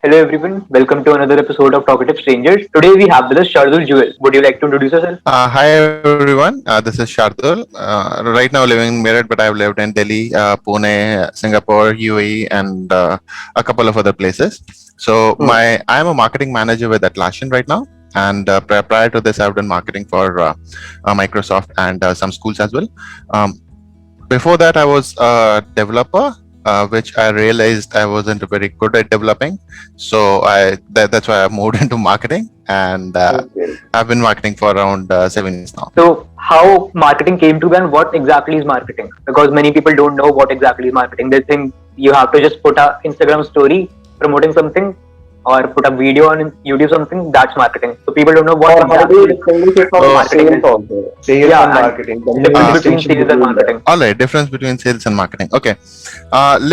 Hello everyone, welcome to another episode of Talkative Strangers. Today we have with us Shardul Jewel. Would you like to introduce yourself? Hi everyone, this is Shardul. Right now living in Meerut, but I've lived in Delhi, Pune, Singapore, UAE, and a couple of other places. So Hmm. I'm a marketing manager with Atlassian right now, and prior to this, I've done marketing for Microsoft and some schools as well. Um, Before that, I was a developer, which I realized I wasn't very good at developing. So that's why I moved into marketing, and Okay. I've been marketing for around 7 years now. So, how marketing came to be and what exactly is marketing? Because many people don't know what exactly is marketing. They think you have to just put a Instagram story promoting something or put a video on YouTube something. That's marketing. So people don't know what Or how do you exactly distinguish it from marketing sales is. also? Sales Yeah, and and marketing. The main difference between distinction sales and between them. marketing. All right, difference between sales and marketing. Okay,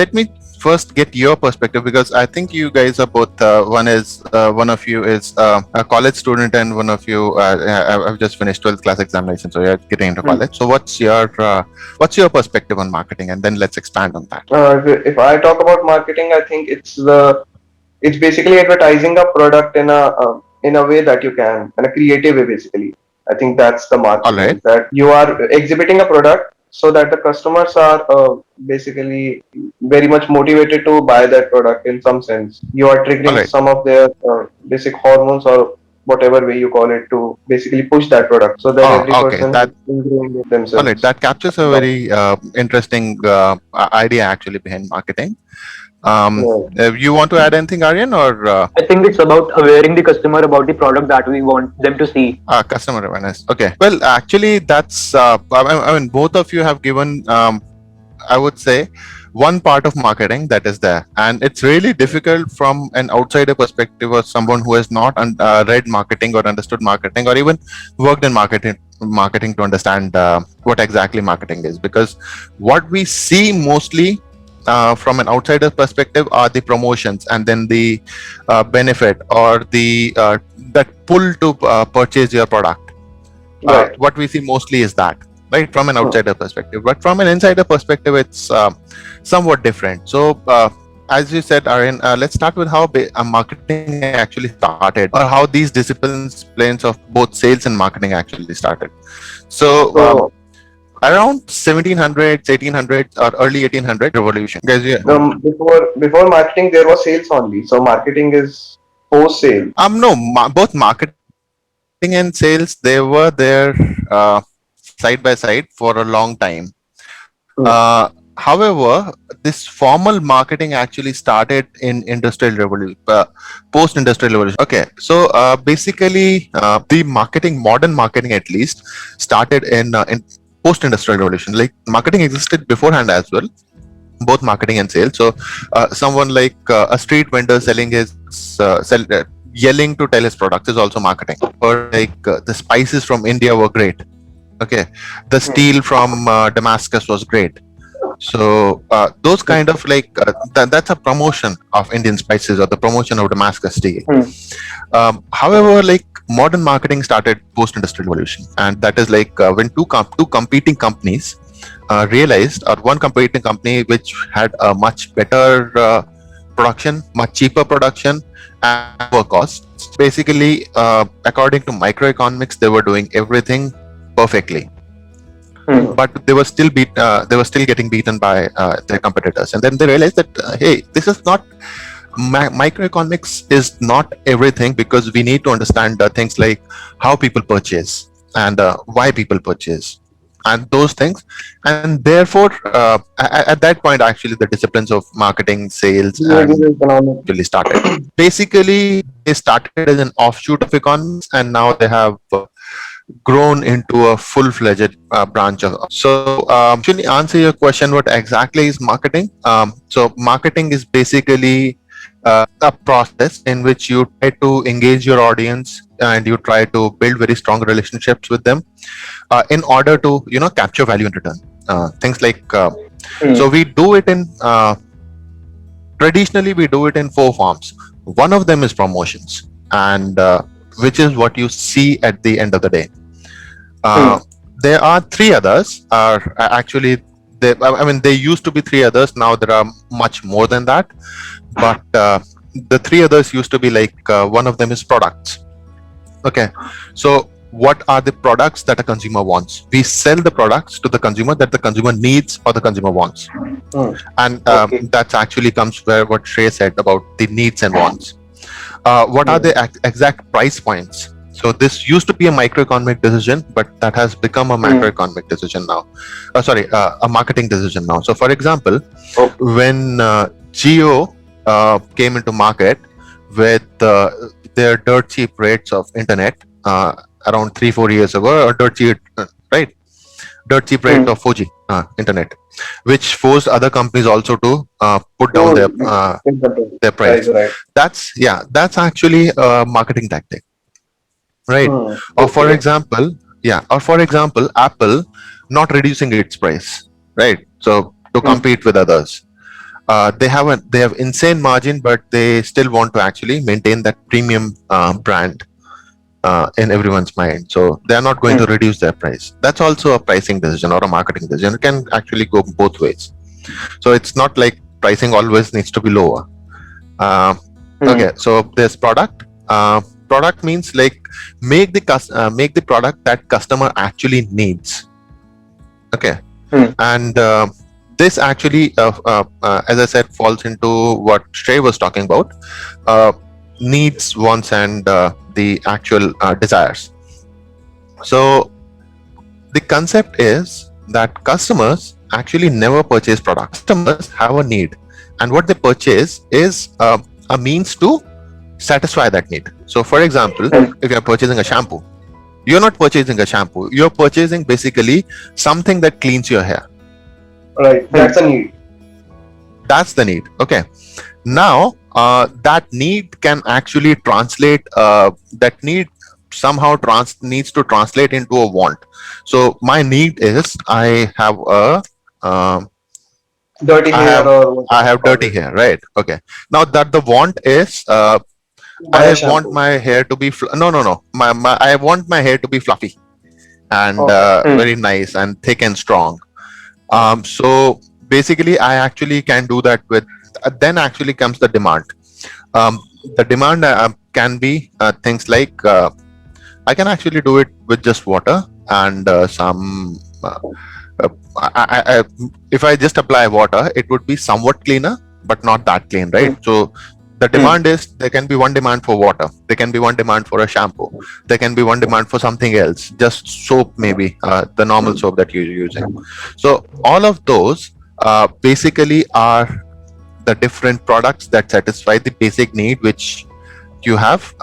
let me first get your perspective because I think you guys are both. One of you is a college student, and one of you I've just finished 12th class examination, so you're getting into Hmm. college. So what's your perspective on marketing, and then let's expand on that. If I talk about marketing, I think it's basically advertising a product in a way that you can, in a creative way basically. I think that's the All right, marketing, that you are exhibiting a product so that the customers are basically very much motivated to buy that product in some sense. You are all triggering right. some of their basic hormones or whatever way you call it to basically push that product so that Oh, every okay. person is ingrained with All right. themselves. That captures a very interesting idea actually behind marketing. Yeah. You want to add anything, Aryan, or I think it's about awareing the customer about the product that we want them to see. customer awareness? Okay. Well, actually, that's. I mean, both of you have given. I would say one part of marketing that is there, and it's really difficult from an outsider perspective or someone who has not read marketing or understood marketing or even worked in marketing to understand what exactly marketing is, because what we see mostly from an outsider perspective are the promotions and then the benefit or the that pull to purchase your product. Right. What we see mostly is that, right, from an Hmm. outsider perspective, but from an insider perspective it's somewhat different. So as you said, Aryan, let's start with how marketing actually started, or how these disciplines of both sales and marketing actually started. So So around 1700s, 1800s, or early 1800s revolution, guys. Yeah. before marketing there was sales only. So marketing is post sale. No, both marketing and sales, they were there uh, side by side for a long time. Hmm. However, this formal marketing actually started in industrial revolution, post-industrial revolution. Okay, so basically, the marketing, modern marketing at least, started in post-industrial revolution. Like marketing existed beforehand as well, both marketing and sales. So, someone like a street vendor selling yelling to tell his products is also marketing. Or like the spices from India were great. Okay, the Hmm. steel from Damascus was great. So those kind of like that's a promotion of Indian spices or the promotion of Damascus steel. Hmm. However, like modern marketing started post-industrial revolution, and that is like when two competing companies realized, or one competing company which had a much better production, much cheaper production, and lower costs. Basically, according to microeconomics, they were doing everything perfectly, Hmm. but they were still getting beaten by their competitors. And then they realized that hey, this is not microeconomics is not everything, because we need to understand things like how people purchase and why people purchase and those things. And therefore at that point actually the disciplines of marketing, sales, and Behavioral economics. actually started. Basically they started as an offshoot of economics, and now they have grown into a full-fledged branch of. So actually answer your question, what exactly is marketing? So marketing is basically a process in which you try to engage your audience and you try to build very strong relationships with them in order to capture value in return. Things like Hmm. so we do it in traditionally we do it in four forms. One of them is promotions, and which is what you see at the end of the day. Hmm. uh, there are three others. Are actually I mean, there used to be three others. Now there are much more than that. But the three others used to be like one of them is products. Okay, so what are the products that a consumer wants? We sell the products to the consumer that the consumer needs or the consumer wants. And Okay. that actually comes where what Shrey said about the needs and wants. What are the exact price points? So this used to be a microeconomic decision, but that has become a macroeconomic decision now. A marketing decision now. So for example, when Jio came into market with their dirt cheap rates of internet around 3-4 years ago, or dirt cheap rate of 4G internet, which forced other companies also to put down their price. Right. That's actually a marketing tactic, right? Or for example, Apple not reducing its price, right? So to compete with others. They have insane margin, but they still want to actually maintain that premium brand in everyone's mind. So they are not going to reduce their price. That's also a pricing decision or a marketing decision. It can actually go both ways. So it's not like pricing always needs to be lower. Okay, so there's product. Product means like make the product that customer actually needs. Okay, and this actually, as I said, falls into what Shrey was talking about, needs, wants, and the actual desires. So the concept is that customers actually never purchase products. Customers have a need, and what they purchase is a means to satisfy that need. So for example, if you're purchasing a shampoo, you're not purchasing a shampoo, you're purchasing basically something that cleans your hair. Right, that's a need. That's the need. Okay, now that need can actually translate, that need somehow needs to translate into a want. So my need is I have a Dirty hair, I have dirty hair, right? Okay, now that the want is I want my hair to be I want my hair to be fluffy and very nice and thick and strong. So basically I actually can do that with then actually comes the demand. The demand can be things like I can actually do it with just water and some if I just apply water, it would be somewhat cleaner, but not that clean, right? So the demand is, there can be one demand for water, there can be one demand for a shampoo, there can be one demand for something else, just soap maybe, the normal soap that you're using. So all of those basically are the different products that satisfy the basic need which you have,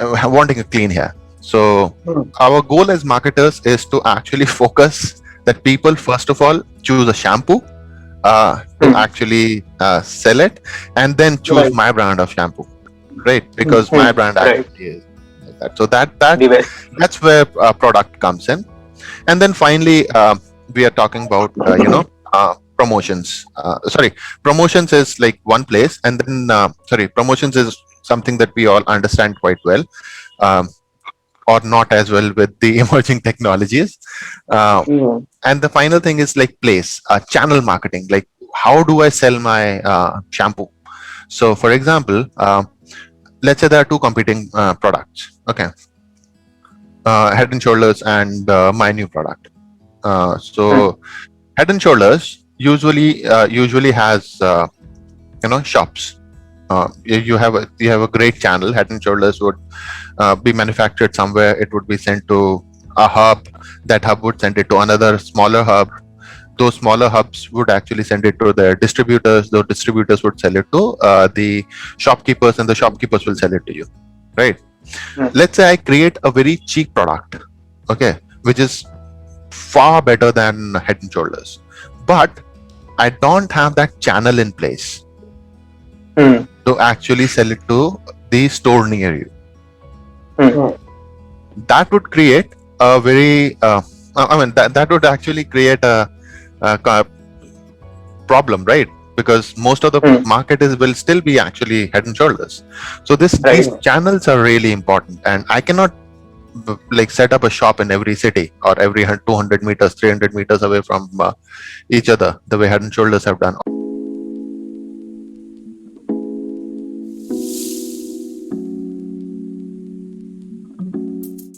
wanting a clean hair. So our goal as marketers is to actually focus that people first of all choose a shampoo to actually sell it, and then choose my brand of shampoo, right? Because my brand actually is like that. So that's where product comes in. And then finally we are talking about promotions. Promotions is like one place, and then promotions is something that we all understand quite well, or not as well with the emerging technologies. And the final thing is like place, channel marketing. Like how do I sell my shampoo? So for example, let's say there are two competing products. Okay, Head and Shoulders and my new product. So Head and Shoulders usually has shops. You have a great channel. Head and Shoulders would be manufactured somewhere. It would be sent to a hub. That hub would send it to another smaller hub. Those smaller hubs would actually send it to their distributors. Those distributors would sell it to the shopkeepers, and the shopkeepers will sell it to you, right? Let's say I create a very cheap product, okay, which is far better than Head and Shoulders, but I don't have that channel in place to actually sell it to the store near you. That would create a very that would actually create a problem, right? Because most of the market will still be actually Head and Shoulders. So these channels are really important, and I cannot like set up a shop in every city or every 200 meters, 300 meters away from each other the way Head and Shoulders have done.